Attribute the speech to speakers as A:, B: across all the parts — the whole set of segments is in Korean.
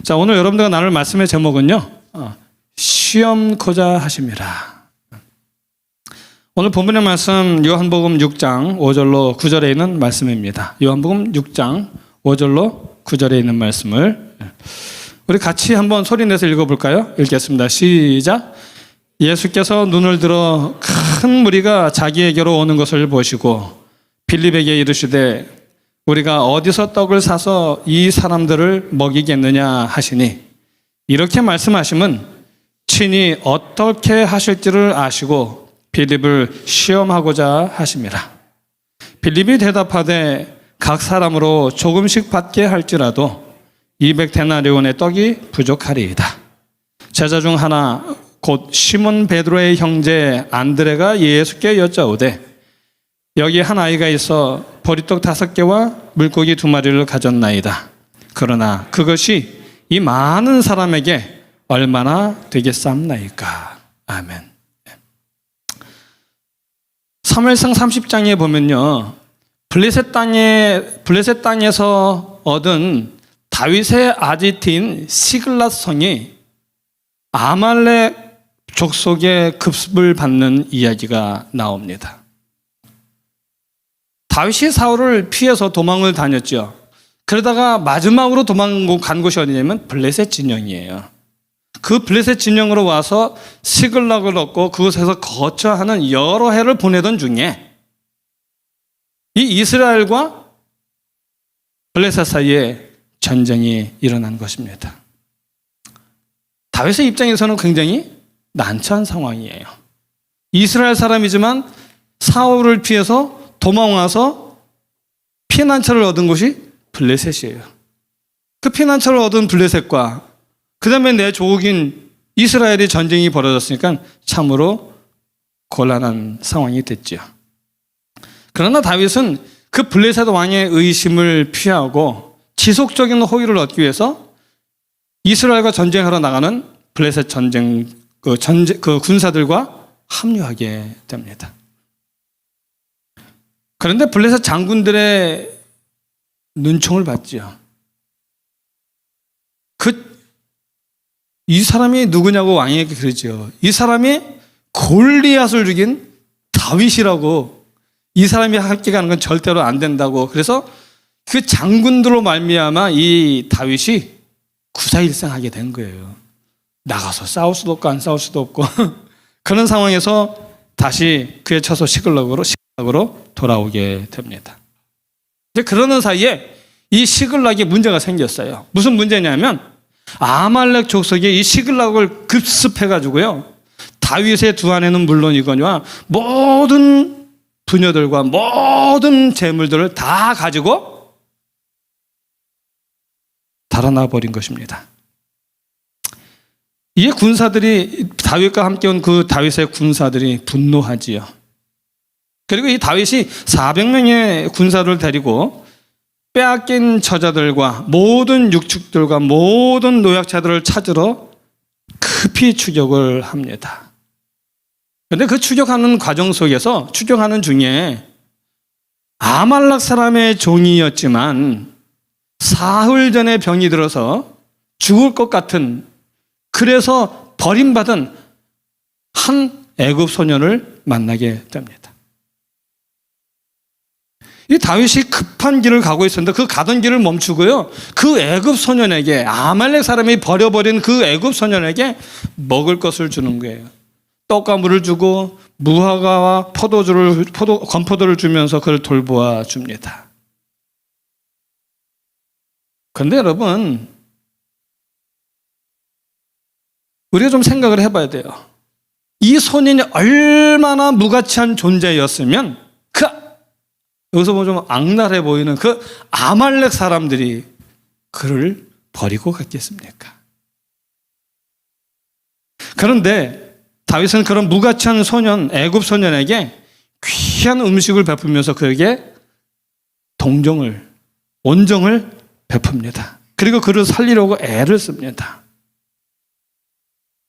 A: 자, 오늘 여러분들과 나눌 말씀의 제목은요, 시험코자 하심이라. 오늘 본문의 말씀 요한복음 6장 5절로 9절에 있는 말씀입니다. 요한복음 6장 5절로 9절에 있는 말씀을 우리 같이 한번 소리내서 읽어볼까요? 읽겠습니다. 시작. 예수께서 눈을 들어 큰 무리가 자기에게로 오는 것을 보시고 빌립에게 이르시되 우리가 어디서 떡을 사서 이 사람들을 먹이겠느냐 하시니, 이렇게 말씀하심은 친히 어떻게 하실지를 아시고 빌립을 시험하고자 하심이라. 빌립이 대답하되 각 사람으로 조금씩 받게 할지라도 200데나리온의 떡이 부족하리이다. 제자 중 하나 곧 시몬 베드로의 형제 안드레가 예수께 여짜오되 여기 한 아이가 있어 보리떡 5개와 물고기 2마리를 가졌나이다. 그러나 그것이 이 많은 사람에게 얼마나 되겠사옵나이까. 아멘. 사무엘상 30장에 보면요, 블레셋 땅에서 얻은 다윗의 아지트인 시글랏 성이 아말렉 족속의 급습을 받는 이야기가 나옵니다. 다윗이 사울을 피해서 도망을 다녔죠. 그러다가 마지막으로 도망간 곳이 어디냐면 블레셋 진영이에요. 그 블레셋 진영으로 와서 시글락을 얻고 그곳에서 거처하는 여러 해를 보내던 중에 이 이스라엘과 블레셋 사이에 전쟁이 일어난 것입니다. 다윗의 입장에서는 굉장히 난처한 상황이에요. 이스라엘 사람이지만 사울을 피해서 도망와서 피난처를 얻은 곳이 블레셋이에요. 그 피난처를 얻은 블레셋과 그 다음에 내 조국인 이스라엘이 전쟁이 벌어졌으니까 참으로 곤란한 상황이 됐죠. 그러나 다윗은 그 블레셋 왕의 의심을 피하고 지속적인 호의를 얻기 위해서 이스라엘과 전쟁하러 나가는 블레셋 그 군사들과 합류하게 됩니다. 그런데 블레셋 장군들의 눈총을 받지요. 이 사람이 누구냐고 왕에게 그러죠. 이 사람이 골리앗을 죽인 다윗이라고, 이 사람이 함께 가는 건 절대로 안 된다고. 그래서 그 장군들로 말미암아 이 다윗이 구사일생하게 된 거예요. 나가서 싸울 수도 없고 안 싸울 수도 없고 그런 상황에서 다시 그의 처소 시글락으로 돌아오게 됩니다. 그러는 사이에 이 시글락에 문제가 생겼어요. 무슨 문제냐면 아말렉 족속이 이 시글락을 급습해가지고요, 다윗의 두 아내는 물론이거니와 모든 부녀들과 모든 재물들을 다 가지고 달아나 버린 것입니다. 이 군사들이, 다윗과 함께 온 그 다윗의 군사들이 분노하지요. 그리고 이 다윗이 400명의 군사를 데리고 빼앗긴 처자들과 모든 육축들과 모든 노약자들을 찾으러 급히 추격을 합니다. 그런데 그 추격하는 과정 속에서, 추격하는 중에 아말렉 사람의 종이었지만 사흘 전에 병이 들어서 죽을 것 같은, 그래서 버림받은 한 애굽 소년을 만나게 됩니다. 이 다윗이 급한 길을 가고 있었는데 그 가던 길을 멈추고요, 그 애굽 소년에게, 아말렉 사람이 버려버린 그 애굽 소년에게 먹을 것을 주는 거예요. 떡과 물을 주고 무화과와 건포도를 주면서 그를 돌보아 줍니다. 그런데 여러분, 우리가 좀 생각을 해봐야 돼요. 이 소년이 얼마나 무가치한 존재였으면 여기서 보면 좀 악랄해 보이는 그 아말렉 사람들이 그를 버리고 갔겠습니까? 그런데 다윗은 그런 무가치한 소년, 애굽 소년에게 귀한 음식을 베풀면서 그에게 온정을 베풉니다. 그리고 그를 살리려고 애를 씁니다.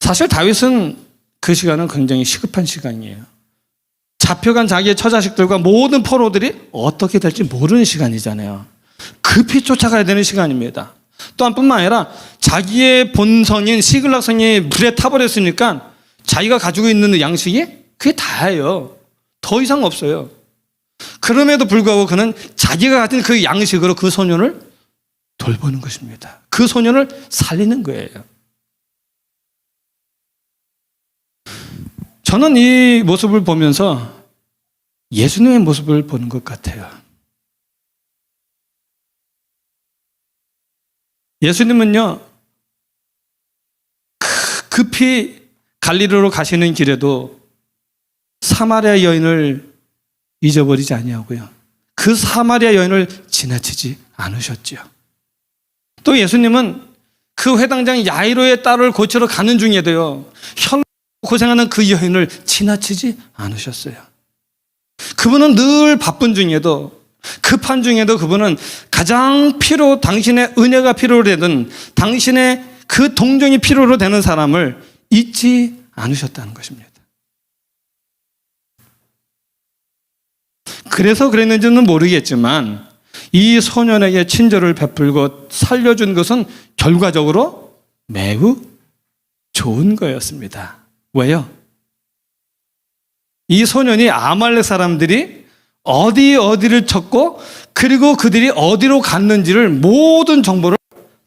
A: 사실 다윗은 그 시간은 굉장히 시급한 시간이에요. 잡혀간 자기의 처자식들과 모든 포로들이 어떻게 될지 모르는 시간이잖아요. 급히 쫓아가야 되는 시간입니다. 또한 뿐만 아니라 자기의 본성인 시글락성이 불에 타버렸으니까 자기가 가지고 있는 양식이 그게 다예요. 더 이상 없어요. 그럼에도 불구하고 그는 자기가 가진 그 양식으로 그 소년을 돌보는 것입니다. 그 소년을 살리는 거예요. 저는 이 모습을 보면서 예수님의 모습을 보는 것 같아요. 예수님은요, 급히 갈릴리로 가시는 길에도 사마리아 여인을 잊어버리지 아니하고요. 그 사마리아 여인을 지나치지 않으셨지요. 또 예수님은 그 회당장 야이로의 딸을 고치러 가는 중에도요, 고생하는 그 여인을 지나치지 않으셨어요. 그분은 늘 바쁜 중에도, 급한 중에도 그분은 가장 당신의 은혜가 필요로 되든 당신의 그 동정이 필요로 되는 사람을 잊지 않으셨다는 것입니다. 그래서 그랬는지는 모르겠지만 이 소년에게 친절을 베풀고 살려준 것은 결과적으로 매우 좋은 거였습니다. 왜요? 이 소년이 아말렉 사람들이 어디를 쳤고 그리고 그들이 어디로 갔는지를 모든 정보를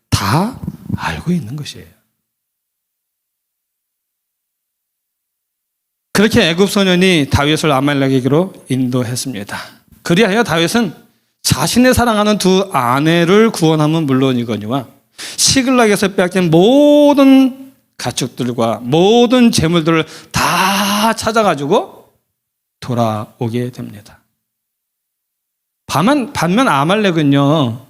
A: 다 알고 있는 것이에요. 그렇게 애굽 소년이 다윗을 아말렉에게로 인도했습니다. 그리하여 다윗은 자신의 사랑하는 두 아내를 구원함은 물론이거니와 시글락에서 빼앗긴 모든 가축들과 모든 재물들을 다 찾아가지고 돌아오게 됩니다. 반면 아말렉은요,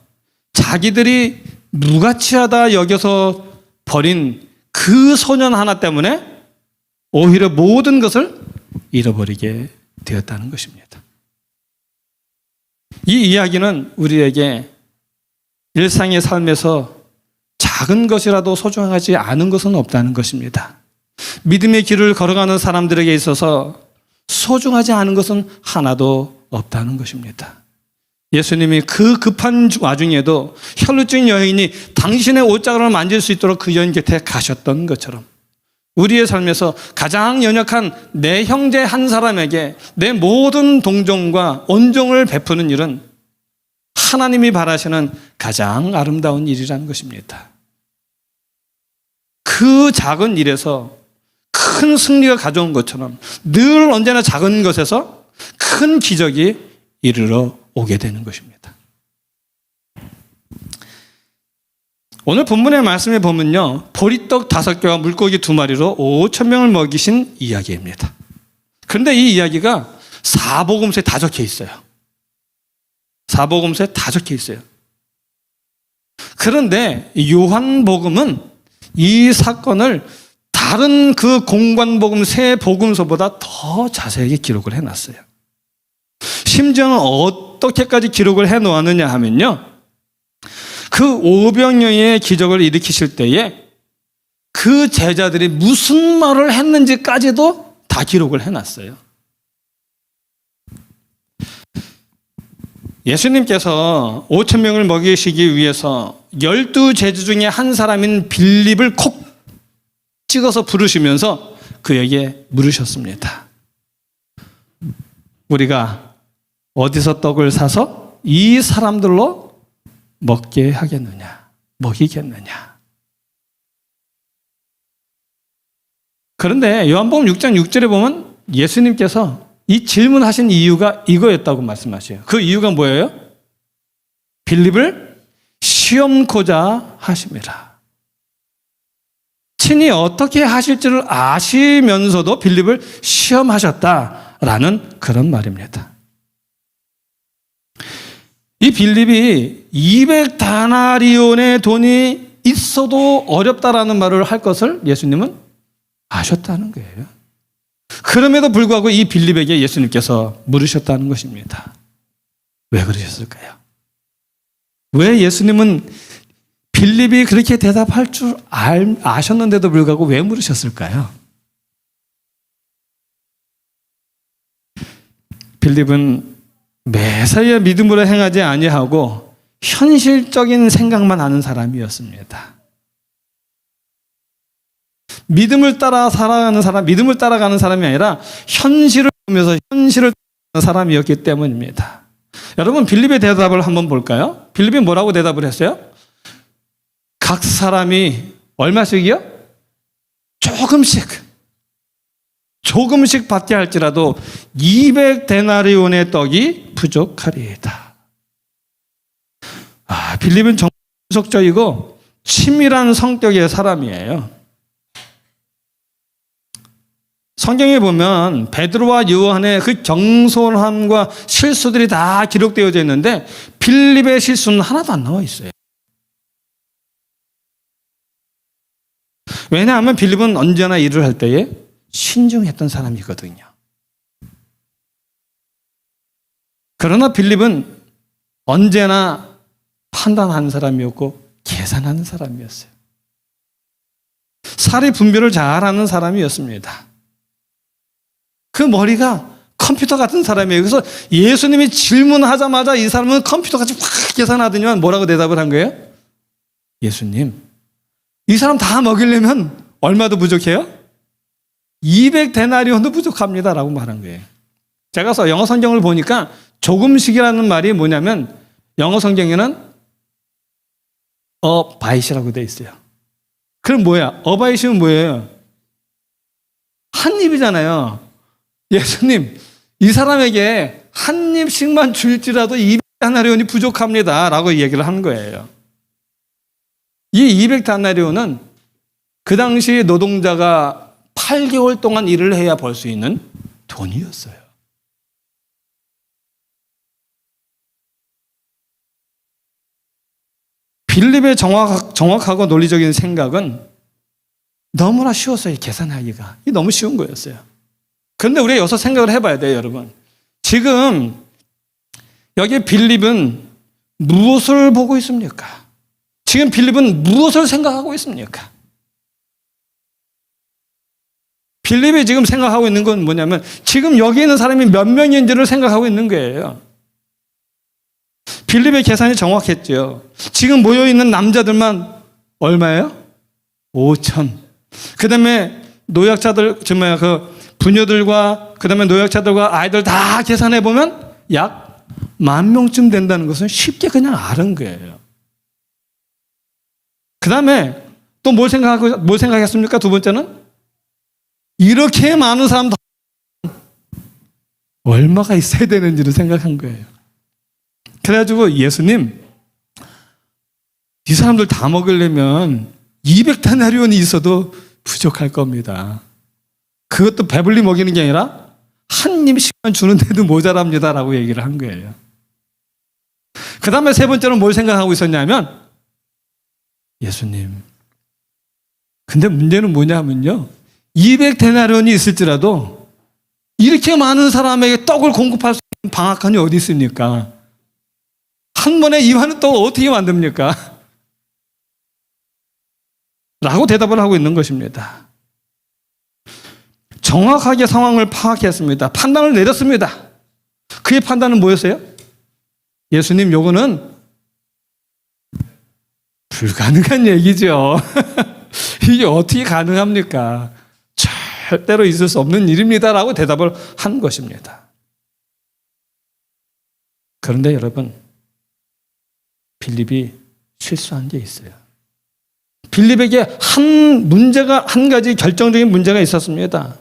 A: 자기들이 무가치하다 여겨서 버린 그 소년 하나 때문에 오히려 모든 것을 잃어버리게 되었다는 것입니다. 이 이야기는 우리에게 일상의 삶에서 작은 것이라도 소중하지 않은 것은 없다는 것입니다. 믿음의 길을 걸어가는 사람들에게 있어서 소중하지 않은 것은 하나도 없다는 것입니다. 예수님이 그 급한 와중에도 혈루증 여인이 당신의 옷자락을 만질 수 있도록 그 여인 곁에 가셨던 것처럼 우리의 삶에서 가장 연약한 내 형제 한 사람에게 내 모든 동정과 온정을 베푸는 일은 하나님이 바라시는 가장 아름다운 일이라는 것입니다. 그 작은 일에서 큰 승리가 가져온 것처럼 늘 언제나 작은 것에서 큰 기적이 이르러 오게 되는 것입니다. 오늘 본문의 말씀에 보면요, 보리떡 5개와 물고기 2마리로 5,000명을 먹이신 이야기입니다. 그런데 이 이야기가 사복음서에 다 적혀 있어요. 사복음서에 다 적혀 있어요. 그런데 요한복음은 이 사건을 다른 그 공관복음 세 복음서보다 더 자세하게 기록을 해놨어요. 심지어는 어떻게까지 기록을 해놓았느냐 하면요, 그 오병이어의 기적을 일으키실 때에 그 제자들이 무슨 말을 했는지까지도 다 기록을 해놨어요. 예수님께서 5,000명을 먹이시기 위해서 12제자 중에 한 사람인 빌립을 콕 찍어서 부르시면서 그에게 물으셨습니다. 우리가 어디서 떡을 사서 이 사람들로 먹게 하겠느냐, 먹이겠느냐. 그런데 요한복음 6장 6절에 보면 예수님께서 이 질문하신 이유가 이거였다고 말씀하셔요. 그 이유가 뭐예요? 빌립을 시험코자 하심이라. 친히 어떻게 하실지를 아시면서도 빌립을 시험하셨다라는 그런 말입니다. 이 빌립이 200다나리온의 돈이 있어도 어렵다라는 말을 할 것을 예수님은 아셨다는 거예요. 그럼에도 불구하고 이 빌립에게 예수님께서 물으셨다는 것입니다. 왜 그러셨을까요? 왜 예수님은 빌립이 그렇게 대답할 줄 아셨는데도 불구하고 왜 물으셨을까요? 빌립은 메사야 믿음으로 행하지 아니하고 현실적인 생각만 하는 사람이었습니다. 믿음을 따라 살아가는 사람, 믿음을 따라가는 사람이 아니라 현실을 보면서 현실을 따라가는 사람이었기 때문입니다. 여러분, 빌립의 대답을 한번 볼까요? 빌립이 뭐라고 대답을 했어요? 각 사람이 얼마씩이요? 조금씩 받게 할지라도 200데나리온의 떡이 부족하리이다. 빌립은 정석적이고 치밀한 성격의 사람이에요. 성경에 보면 베드로와 요한의 그 경솔함과 실수들이 다 기록되어져 있는데 빌립의 실수는 하나도 안 나와 있어요. 왜냐하면 빌립은 언제나 일을 할 때에 신중했던 사람이거든요. 그러나 빌립은 언제나 판단하는 사람이었고 계산하는 사람이었어요. 사리 분별을 잘하는 사람이었습니다. 그 머리가 컴퓨터 같은 사람이에요. 그래서 예수님이 질문하자마자 이 사람은 컴퓨터같이 확 계산하더니만 뭐라고 대답을 한 거예요? 예수님, 이 사람 다 먹이려면 얼마도 부족해요? 200데나리온도 부족합니다 라고 말한 거예요. 제가 영어 성경을 보니까 조금씩이라는 말이 뭐냐면 영어 성경에는 바이시라고 되어 있어요. 그럼 뭐야? 바이시는 뭐예요? 한 입이잖아요. 예수님, 이 사람에게 한 입씩만 줄지라도 200데나리온이 부족합니다 라고 얘기를 하는 거예요. 이 200데나리온은 그 당시 노동자가 8개월 동안 일을 해야 벌 수 있는 돈이었어요. 빌립의 정확하고 논리적인 생각은 너무나 쉬웠어요. 계산하기가. 이 너무 쉬운 거였어요. 그런데 우리가 여기서 생각을 해봐야 돼요, 여러분. 지금 여기 빌립은 무엇을 보고 있습니까? 지금 빌립은 무엇을 생각하고 있습니까? 빌립이 지금 생각하고 있는 건 뭐냐면 지금 여기 있는 사람이 몇 명인지를 생각하고 있는 거예요. 빌립의 계산이 정확했죠. 지금 모여있는 남자들만 얼마예요? 5천. 그 다음에 노약자들, 부녀들과 그 다음에 노약자들과 아이들 다 계산해보면 약 10,000명쯤 된다는 것은 쉽게 그냥 아는 거예요. 그 다음에 또 뭘 생각했습니까? 두 번째는 이렇게 많은 사람 얼마가 있어야 되는지를 생각한 거예요. 그래가지고 예수님, 이 사람들 다 먹으려면 200데나리온이 있어도 부족할 겁니다. 그것도 배불리 먹이는 게 아니라 한 입씩만 주는데도 모자랍니다 라고 얘기를 한 거예요. 그 다음에 세 번째로 뭘 생각하고 있었냐면 예수님, 근데 문제는 뭐냐면요, 200데나리온이 있을지라도 이렇게 많은 사람에게 떡을 공급할 수 있는 방앗간이 어디 있습니까? 한 번에 이 많은 떡을 어떻게 만듭니까? 라고 대답을 하고 있는 것입니다. 정확하게 상황을 파악했습니다. 판단을 내렸습니다. 그의 판단은 뭐였어요? 예수님, 요거는 불가능한 얘기죠. 이게 어떻게 가능합니까? 절대로 있을 수 없는 일입니다 라고 대답을 한 것입니다. 그런데 여러분, 빌립이 실수한 게 있어요. 빌립에게 한 가지 결정적인 문제가 있었습니다.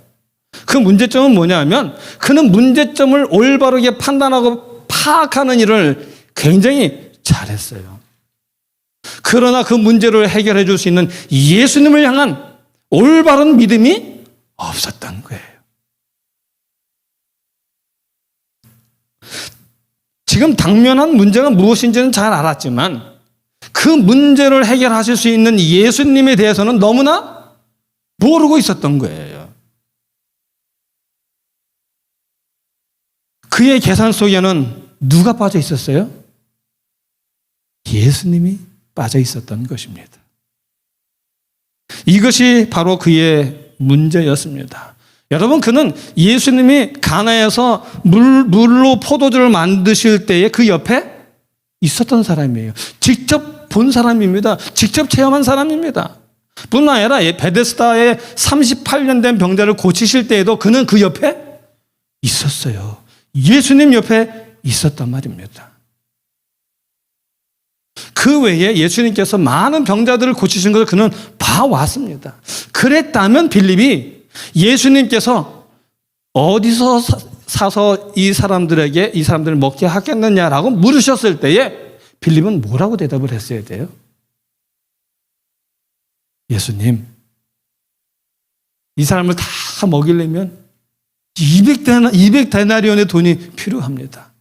A: 그 문제점은 뭐냐 하면 그는 문제점을 올바르게 판단하고 파악하는 일을 굉장히 잘했어요. 그러나 그 문제를 해결해 줄 수 있는 예수님을 향한 올바른 믿음이 없었던 거예요. 지금 당면한 문제가 무엇인지는 잘 알았지만 그 문제를 해결하실 수 있는 예수님에 대해서는 너무나 모르고 있었던 거예요. 그의 계산 속에는 누가 빠져 있었어요? 예수님이 빠져 있었던 것입니다. 이것이 바로 그의 문제였습니다. 여러분, 그는 예수님이 가나에서 물로 포도주를 만드실 때에 그 옆에 있었던 사람이에요. 직접 본 사람입니다. 직접 체험한 사람입니다. 뿐만 아니라 베데스다에 38년 된 병자를 고치실 때에도 그는 그 옆에 있었어요. 예수님 옆에 있었단 말입니다. 그 외에 예수님께서 많은 병자들을 고치신 것을 그는 봐왔습니다. 그랬다면 빌립이 예수님께서 어디서 사서 이 사람들을 먹게 하겠느냐라고 물으셨을 때에 빌립은 뭐라고 대답을 했어야 돼요? 예수님, 이 사람을 다 먹이려면 200데나리온의 돈이 필요합니다.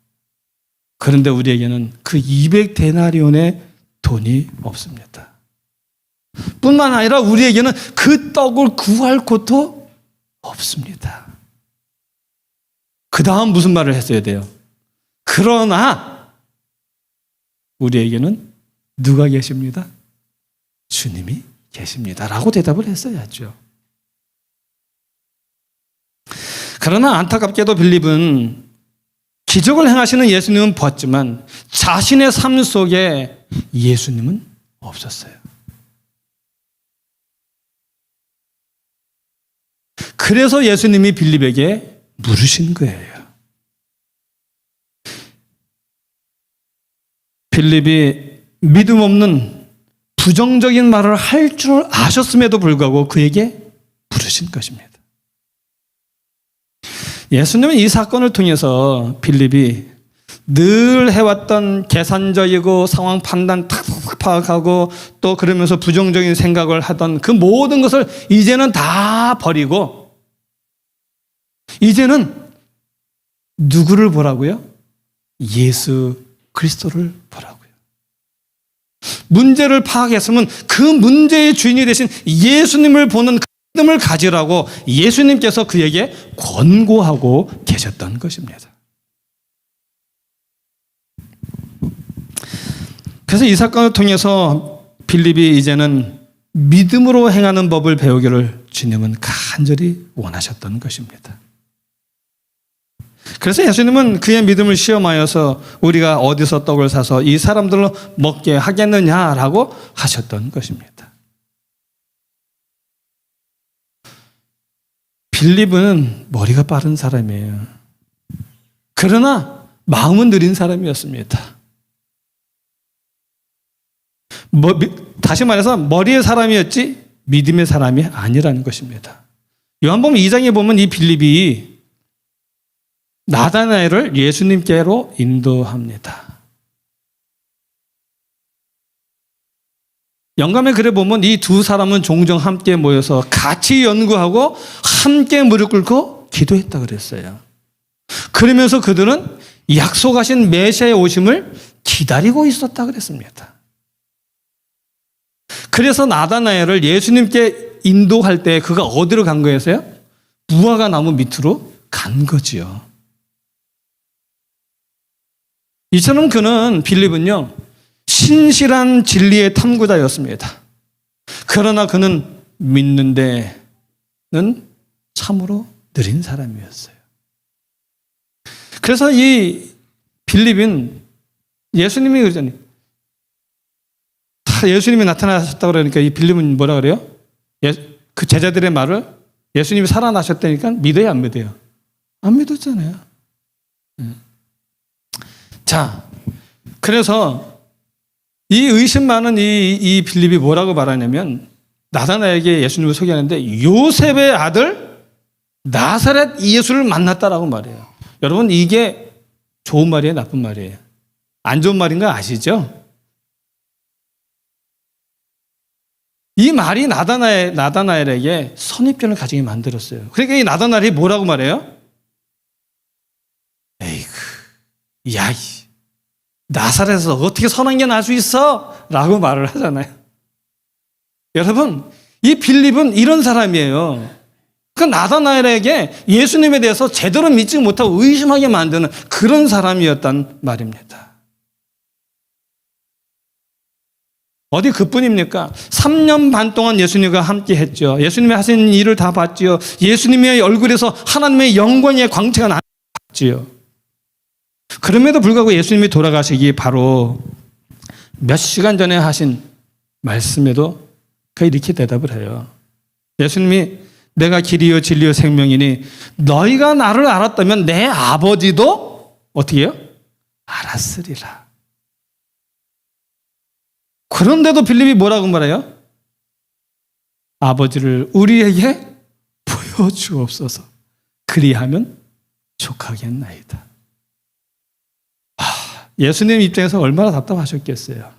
A: 그런데 우리에게는 그 200데나리온의 돈이 없습니다. 뿐만 아니라 우리에게는 그 떡을 구할 곳도 없습니다. 그 다음 무슨 말을 했어야 돼요? 그러나 우리에게는 누가 계십니다? 주님이 계십니다. 라고 대답을 했어야죠. 그러나 안타깝게도 빌립은 기적을 행하시는 예수님은 보았지만 자신의 삶 속에 예수님은 없었어요. 그래서 예수님이 빌립에게 물으신 거예요. 빌립이 믿음 없는 부정적인 말을 할 줄 아셨음에도 불구하고 그에게 물으신 것입니다. 예수님은 이 사건을 통해서 빌립이 늘 해왔던 계산적이고 상황 판단 탁탁 파악하고 또 그러면서 부정적인 생각을 하던 그 모든 것을 이제는 다 버리고 이제는 누구를 보라고요? 예수 그리스도를 보라고요. 문제를 파악했으면 그 문제의 주인이 되신 예수님을 보는 믿음을 가지라고 예수님께서 그에게 권고하고 계셨던 것입니다. 그래서 이 사건을 통해서 빌립이 이제는 믿음으로 행하는 법을 배우기를 주님은 간절히 원하셨던 것입니다. 그래서 예수님은 그의 믿음을 시험하여서 우리가 어디서 떡을 사서 이 사람들로 먹게 하겠느냐라고 하셨던 것입니다. 빌립은 머리가 빠른 사람이에요. 그러나 마음은 느린 사람이었습니다. 다시 말해서 머리의 사람이었지 믿음의 사람이 아니라는 것입니다. 요한복음 2장에 보면 이 빌립이 나다나엘을 예수님께로 인도합니다. 영감의 글에 보면 이 두 사람은 종종 함께 모여서 같이 연구하고 함께 무릎 꿇고 기도했다 그랬어요. 그러면서 그들은 약속하신 메시아의 오심을 기다리고 있었다 그랬습니다. 그래서 나다나엘을 예수님께 인도할 때 그가 어디로 간 거였어요? 무화과 나무 밑으로 간 거지요. 이처럼 그는 빌립은요 신실한 진리의 탐구자였습니다. 그러나 그는 믿는 데는 참으로 느린 사람이었어요. 그래서 이 빌립은 예수님이 그러잖아요. 예수님이 나타나셨다고 그러니까 이 빌립은 뭐라 그래요? 그 제자들의 말을 예수님이 살아나셨다니까 믿어요, 안 믿어요? 안 믿었잖아요. 자, 그래서 이 의심 많은 이 빌립이 뭐라고 말하냐면 나다나에게 예수님을 소개하는데 요셉의 아들 나사렛 예수를 만났다라고 말해요. 여러분 이게 좋은 말이에요, 나쁜 말이에요? 안 좋은 말인 거 아시죠? 이 말이 나다나엘에게 선입견을 가지게 만들었어요. 그러니까 이 나다나엘이 뭐라고 말해요? 에이그, 야, 나사렛에서 어떻게 선한 게 날 수 있어? 라고 말을 하잖아요. 여러분, 이 빌립은 이런 사람이에요. 그 나다나엘에게 예수님에 대해서 제대로 믿지 못하고 의심하게 만드는 그런 사람이었단 말입니다. 어디 그뿐입니까? 3년 반 동안 예수님과 함께 했죠. 예수님이 하신 일을 다 봤지요. 예수님의 얼굴에서 하나님의 영광의 광채가 났지요. 그럼에도 불구하고 예수님이 돌아가시기 바로 몇 시간 전에 하신 말씀에도 그 이렇게 대답을 해요. 예수님이 내가 길이요 진리요 생명이니 너희가 나를 알았다면 내 아버지도 어떻게 해요? 알았으리라. 그런데도 빌립이 뭐라고 말해요? 아버지를 우리에게 보여주옵소서. 그리하면 족하겠나이다. 예수님 입장에서 얼마나 답답하셨겠어요.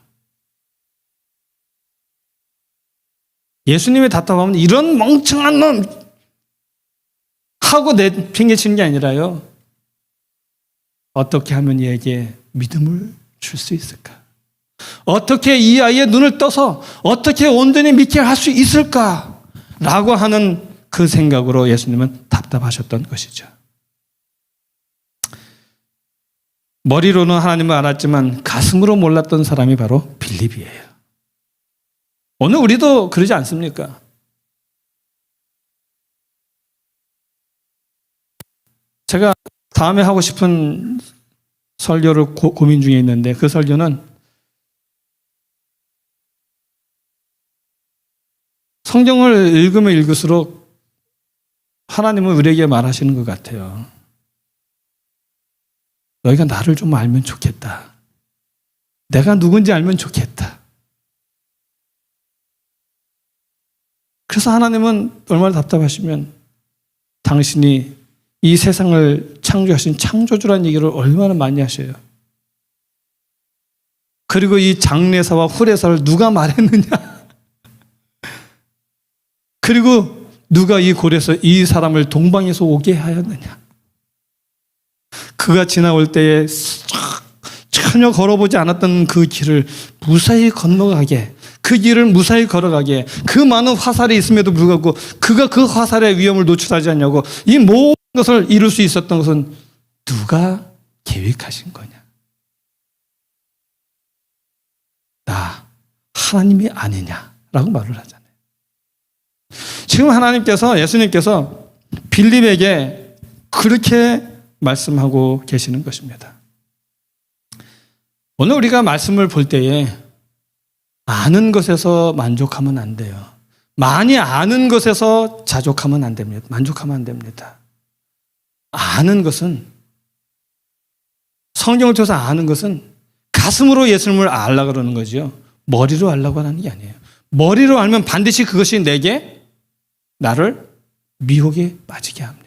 A: 예수님이 답답하면 이런 멍청한 놈 하고 핑계치는 게 아니라요. 어떻게 하면 얘에게 믿음을 줄 수 있을까? 어떻게 이 아이의 눈을 떠서 어떻게 온전히 믿게 할 수 있을까? 라고 하는 그 생각으로 예수님은 답답하셨던 것이죠. 머리로는 하나님을 알았지만 가슴으로 몰랐던 사람이 바로 빌립이에요. 오늘 우리도 그러지 않습니까? 제가 다음에 하고 싶은 설교를 고민 중에 있는데 그 설교는 성경을 읽으면 읽을수록 하나님은 우리에게 말하시는 것 같아요. 너희가 나를 좀 알면 좋겠다. 내가 누군지 알면 좋겠다. 그래서 하나님은 얼마나 답답하시면 당신이 이 세상을 창조하신 창조주라는 얘기를 얼마나 많이 하셔요. 그리고 이 장래사와 후래사를 누가 말했느냐. 그리고 누가 이 골에서 이 사람을 동방에서 오게 하였느냐. 그가 지나올 때에 전혀 걸어보지 않았던 그 길을 무사히 건너가게, 그 길을 무사히 걸어가게, 그 많은 화살이 있음에도 불구하고 그가 그 화살의 위험을 노출하지 않냐고, 이 모든 것을 이룰 수 있었던 것은 누가 계획하신 거냐? 나 하나님이 아니냐라고 말을 하잖아요. 지금 하나님께서, 예수님께서 빌립에게 그렇게 말씀하고 계시는 것입니다. 오늘 우리가 말씀을 볼 때에 아는 것에서 만족하면 안 돼요. 많이 아는 것에서 자족하면 안 됩니다. 만족하면 안 됩니다. 아는 것은, 성경을 통해서 아는 것은 가슴으로 예수님을 알려고 그러는 거죠. 머리로 알려고 하는 게 아니에요. 머리로 알면 반드시 그것이 내게, 나를 미혹에 빠지게 합니다.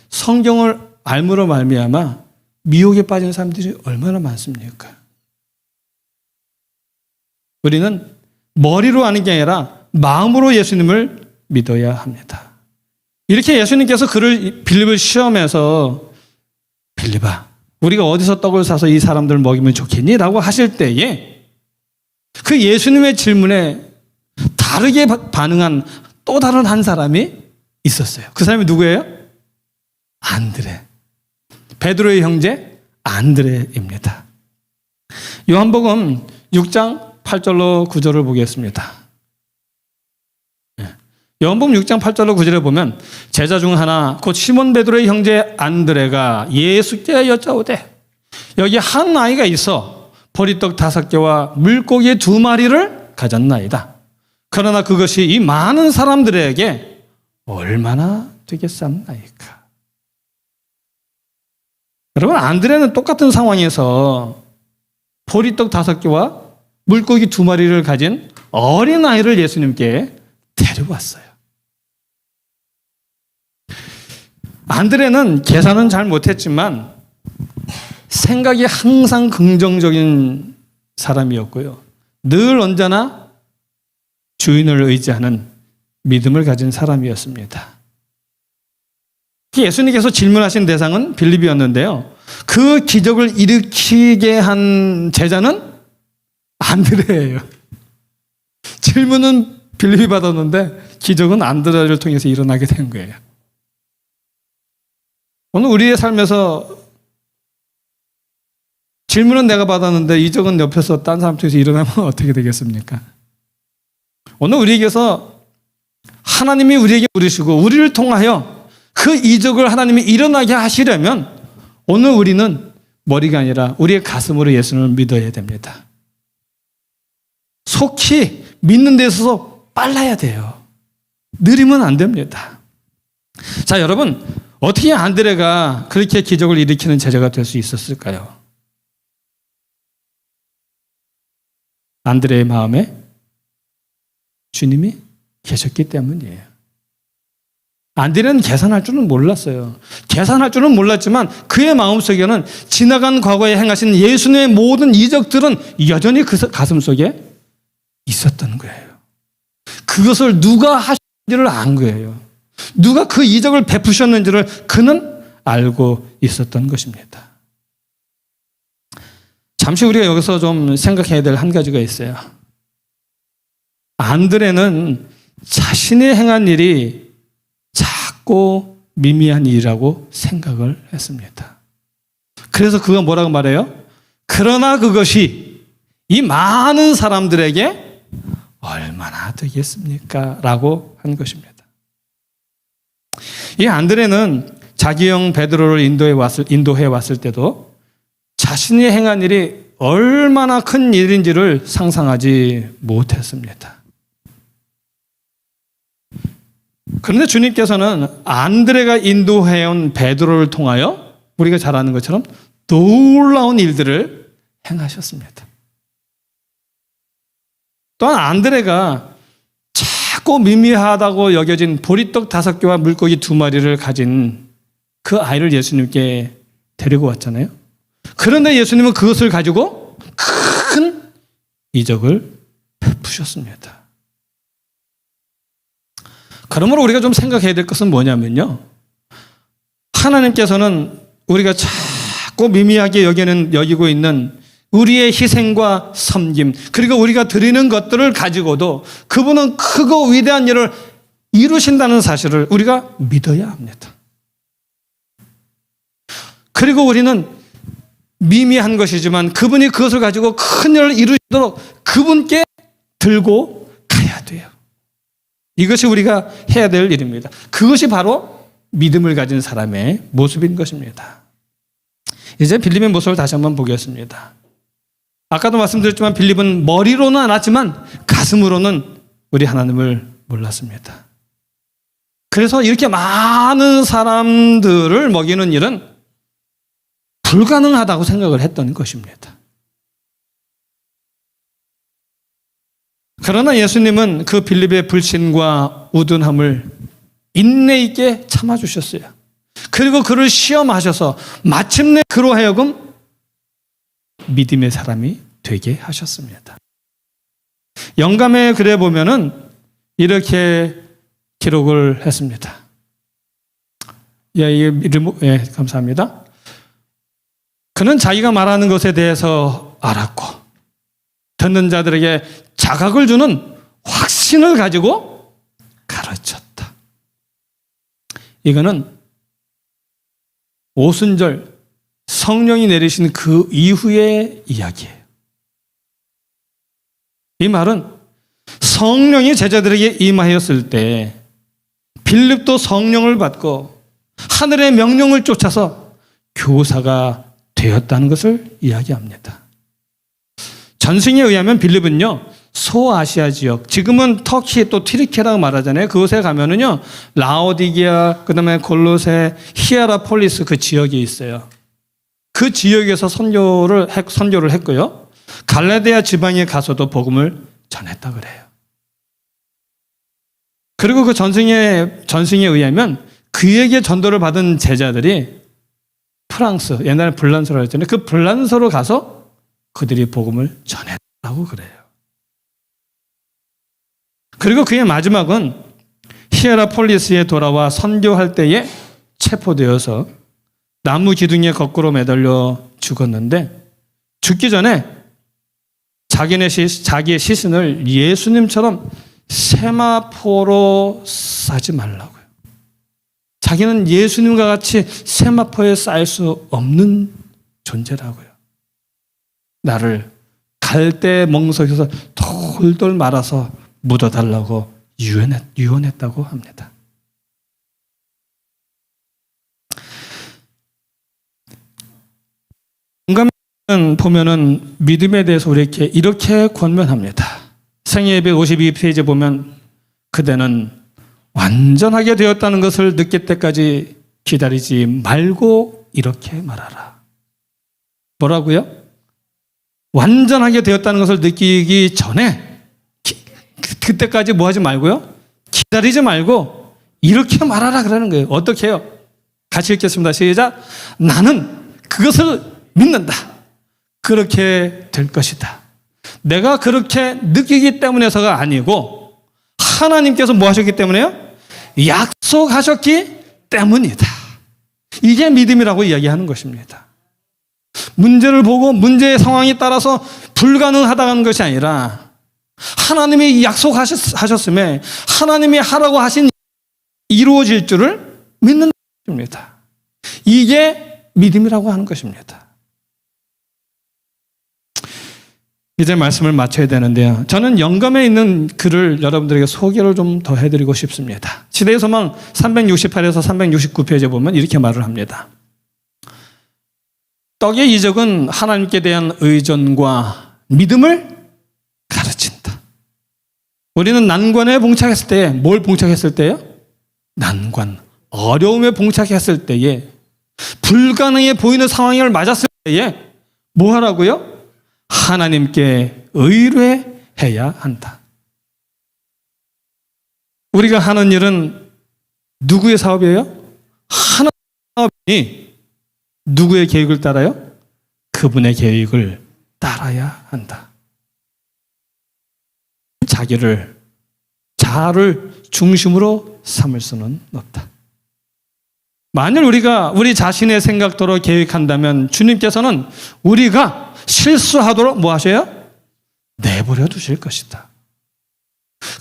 A: 성경을 알므로 말미암아 미혹에 빠진 사람들이 얼마나 많습니까? 우리는 머리로 아는 게 아니라 마음으로 예수님을 믿어야 합니다. 이렇게 예수님께서 빌립을 시험해서 빌립아, 우리가 어디서 떡을 사서 이 사람들을 먹이면 좋겠니? 라고 하실 때에 그 예수님의 질문에 다르게 반응한 또 다른 한 사람이 있었어요. 그 사람이 누구예요? 안드레. 베드로의 형제 안드레입니다. 요한복음 6장 8절로 9절을 보겠습니다. 요한복음 6장 8절로 9절에 보면 제자 중 하나 곧 시몬 베드로의 형제 안드레가 예수께 여짜오되 여기 한 아이가 있어 보리떡 5개와 물고기 2마리를 가졌나이다. 그러나 그것이 이 많은 사람들에게 얼마나 되겠사옵나이까. 여러분, 안드레는 똑같은 상황에서 보리떡 5개와 물고기 2마리를 가진 어린아이를 예수님께 데려왔어요. 안드레는 계산은 잘 못했지만 생각이 항상 긍정적인 사람이었고요. 늘 언제나 주인을 의지하는 믿음을 가진 사람이었습니다. 예수님께서 질문하신 대상은 빌립이었는데요. 그 기적을 일으키게 한 제자는 안드레예요. 질문은 빌립이 받았는데 기적은 안드레를 통해서 일어나게 된 거예요. 오늘 우리의 삶에서 질문은 내가 받았는데 이적은 옆에서 딴 사람 통해서 일어나면 어떻게 되겠습니까? 오늘 우리에게서 하나님이 우리에게 부르시고 우리를 통하여 그 이적을 하나님이 일어나게 하시려면 오늘 우리는 머리가 아니라 우리의 가슴으로 예수님을 믿어야 됩니다. 속히 믿는 데 있어서 빨라야 돼요. 느리면 안 됩니다. 자, 여러분, 어떻게 안드레가 그렇게 기적을 일으키는 제자가 될 수 있었을까요? 안드레의 마음에 주님이 계셨기 때문이에요. 안드레는 계산할 줄은 몰랐어요. 계산할 줄은 몰랐지만 그의 마음속에는 지나간 과거에 행하신 예수님의 모든 이적들은 여전히 그 가슴 속에 있었던 거예요. 그것을 누가 하셨는지를 안 거예요. 누가 그 이적을 베푸셨는지를 그는 알고 있었던 것입니다. 잠시 우리가 여기서 좀 생각해야 될 한 가지가 있어요. 안드레는 자신이 행한 일이 작고 미미한 일이라고 생각을 했습니다. 그래서 그가 뭐라고 말해요? 그러나 그것이 이 많은 사람들에게 얼마나 되겠습니까? 라고 한 것입니다. 이 안드레는 자기 형 베드로를 인도해 왔을 때도 자신이 행한 일이 얼마나 큰 일인지를 상상하지 못했습니다. 그런데 주님께서는 안드레가 인도해온 베드로를 통하여 우리가 잘 아는 것처럼 놀라운 일들을 행하셨습니다. 또한 안드레가 작고 미미하다고 여겨진 보리떡 5개와 물고기 2마리를 가진 그 아이를 예수님께 데리고 왔잖아요. 그런데 예수님은 그것을 가지고 큰 이적을 베푸셨습니다. 그러므로 우리가 좀 생각해야 될 것은 뭐냐면요. 하나님께서는 우리가 작고 미미하게 여기고 있는 우리의 희생과 섬김, 그리고 우리가 드리는 것들을 가지고도 그분은 크고 위대한 일을 이루신다는 사실을 우리가 믿어야 합니다. 그리고 우리는 미미한 것이지만 그분이 그것을 가지고 큰 일을 이루시도록 그분께 들고 가야 돼요. 이것이 우리가 해야 될 일입니다. 그것이 바로 믿음을 가진 사람의 모습인 것입니다. 이제 빌립의 모습을 다시 한번 보겠습니다. 아까도 말씀드렸지만 빌립은 머리로는 알았지만 가슴으로는 우리 하나님을 몰랐습니다. 그래서 이렇게 많은 사람들을 먹이는 일은 불가능하다고 생각을 했던 것입니다. 그러나 예수님은 그 빌립의 불신과 우둔함을 인내 있게 참아주셨어요. 그리고 그를 시험하셔서 마침내 그로 하여금 믿음의 사람이 되게 하셨습니다. 영감의 글에 보면은 이렇게 기록을 했습니다. 감사합니다. 그는 자기가 말하는 것에 대해서 알았고 듣는 자들에게 자각을 주는 확신을 가지고 가르쳤다. 이거는 오순절 성령이 내리신 그 이후의 이야기예요. 이 말은 성령이 제자들에게 임하였을 때 빌립도 성령을 받고 하늘의 명령을 쫓아서 교사가 되었다는 것을 이야기합니다. 전승에 의하면 빌립은요, 소아시아 지역, 지금은 터키 또 튀르키예라고 말하잖아요. 그곳에 가면은요, 라오디게아, 그 다음에 골로새, 히에라폴리스 그 지역이 있어요. 그 지역에서 선교를 했고요. 갈라디아 지방에 가서도 복음을 전했다 그래요. 그리고 그 전승에 의하면 그에게 전도를 받은 제자들이 프랑스, 옛날에 불란서라고 했잖아요. 그 불란서로 가서 그들이 복음을 전했다고 그래요. 그리고 그의 마지막은 히에라폴리스에 돌아와 선교할 때에 체포되어서 나무 기둥에 거꾸로 매달려 죽었는데 죽기 전에 자기의 시신을 예수님처럼 세마포로 싸지 말라고요. 자기는 예수님과 같이 세마포에 쌓일 수 없는 존재라고요. 나를 갈대 멍석에서 돌돌 말아서 묻어달라고 유언했다고 합니다. 보면은 믿음에 대해서 우리에게 이렇게 권면합니다. 생애예배 52페이지 보면 그대는 완전하게 되었다는 것을 느낄 때까지 기다리지 말고 이렇게 말하라. 뭐라고요? 완전하게 되었다는 것을 느끼기 전에 그때까지 뭐 하지 말고요? 기다리지 말고 이렇게 말하라 그러는 거예요. 어떻게 해요? 같이 읽겠습니다. 시작. 나는 그것을 믿는다. 그렇게 될 것이다. 내가 그렇게 느끼기 때문에서가 아니고 하나님께서 뭐 하셨기 때문에요? 약속하셨기 때문이다. 이게 믿음이라고 이야기하는 것입니다. 문제를 보고 문제의 상황에 따라서 불가능하다는 것이 아니라 하나님이 약속하셨음에 하나님이 하라고 하신 이루어질 줄을 믿는 것입니다. 이게 믿음이라고 하는 것입니다. 이제 말씀을 마쳐야 되는데요. 저는 영감에 있는 글을 여러분들에게 소개를 좀 더 해드리고 싶습니다. 시대의 소망 368에서 369페이지에 보면 이렇게 말을 합니다. 떡의 이적은 하나님께 대한 의존과 믿음을 가르친다. 우리는 난관에 봉착했을 때, 뭘 봉착했을 때요? 난관, 어려움에 봉착했을 때에, 불가능해 보이는 상황을 맞았을 때에 뭐 하라고요? 하나님께 의뢰해야 한다. 우리가 하는 일은 누구의 사업이에요? 하나님의 사업이니 누구의 계획을 따라요? 그분의 계획을 따라야 한다. 자아를 중심으로 삼을 수는 없다. 만일 우리가 우리 자신의 생각대로 계획한다면 주님께서는 우리가 실수하도록 뭐 하셔요? 내버려 두실 것이다.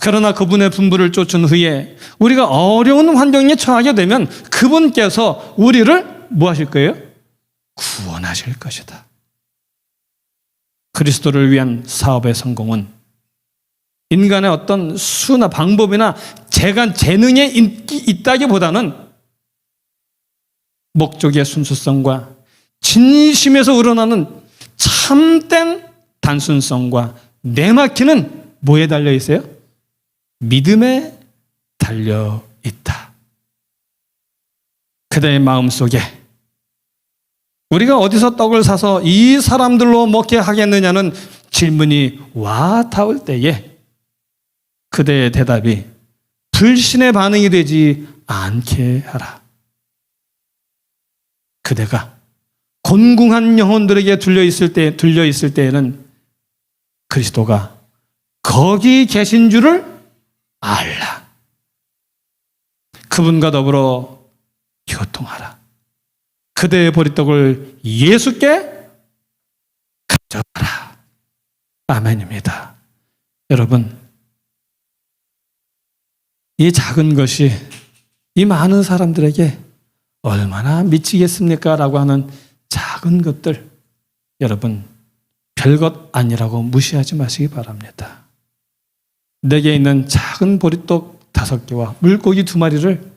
A: 그러나 그분의 분부를 쫓은 후에 우리가 어려운 환경에 처하게 되면 그분께서 우리를 뭐 하실 거예요? 구원하실 것이다. 그리스도를 위한 사업의 성공은 인간의 어떤 수나 방법이나 재능에 있다기보다는 목적의 순수성과 진심에서 우러나는 참된 단순성과 내막히는 뭐에 달려 있어요? 믿음에 달려 있다. 그대의 마음속에 우리가 어디서 떡을 사서 이 사람들로 먹게 하겠느냐는 질문이 와 닿을 때에 그대의 대답이 불신의 반응이 되지 않게 하라. 그대가 곤궁한 영혼들에게 들려 있을 때에는 그리스도가 거기 계신 줄을 알라. 그분과 더불어 교통하라. 그대의 보리떡을 예수께 가져가라. 아멘입니다. 여러분, 이 작은 것이 이 많은 사람들에게 얼마나 미치겠습니까? 라고 하는 작은 것들, 여러분 별것 아니라고 무시하지 마시기 바랍니다. 내게 있는 작은 보리떡 5개와 물고기 2마리를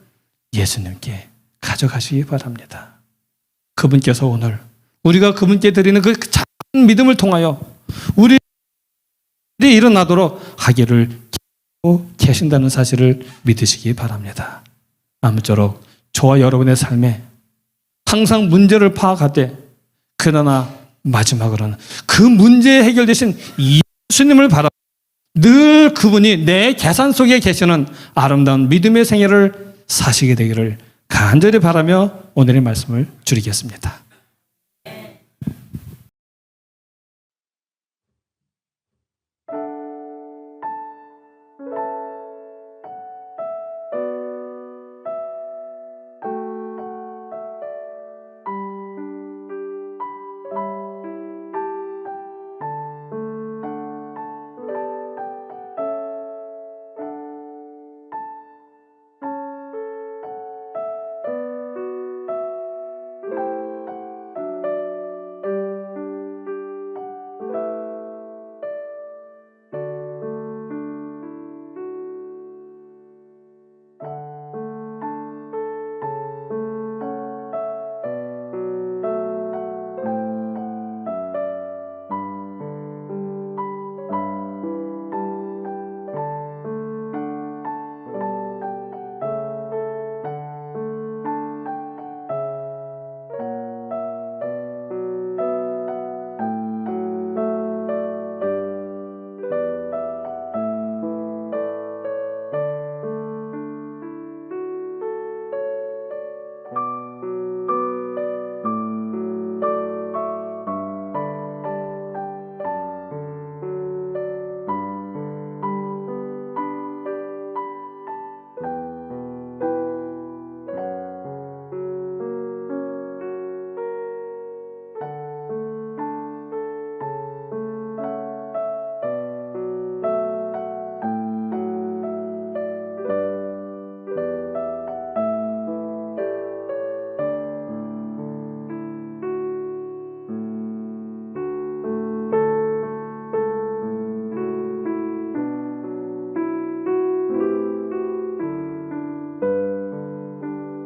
A: 예수님께 가져가시기 바랍니다. 그분께서 오늘 우리가 그분께 드리는 그 작은 믿음을 통하여 우리 일어나도록 하기를 계신다는 사실을 믿으시기 바랍니다. 아무쪼록 저와 여러분의 삶에 항상 문제를 파악하되 그러나 마지막으로는 그 문제에 해결되신 예수님을 바라 늘 그분이 내 계산 속에 계시는 아름다운 믿음의 생애를 사시게 되기를 간절히 바라며 오늘의 말씀을 줄이겠습니다.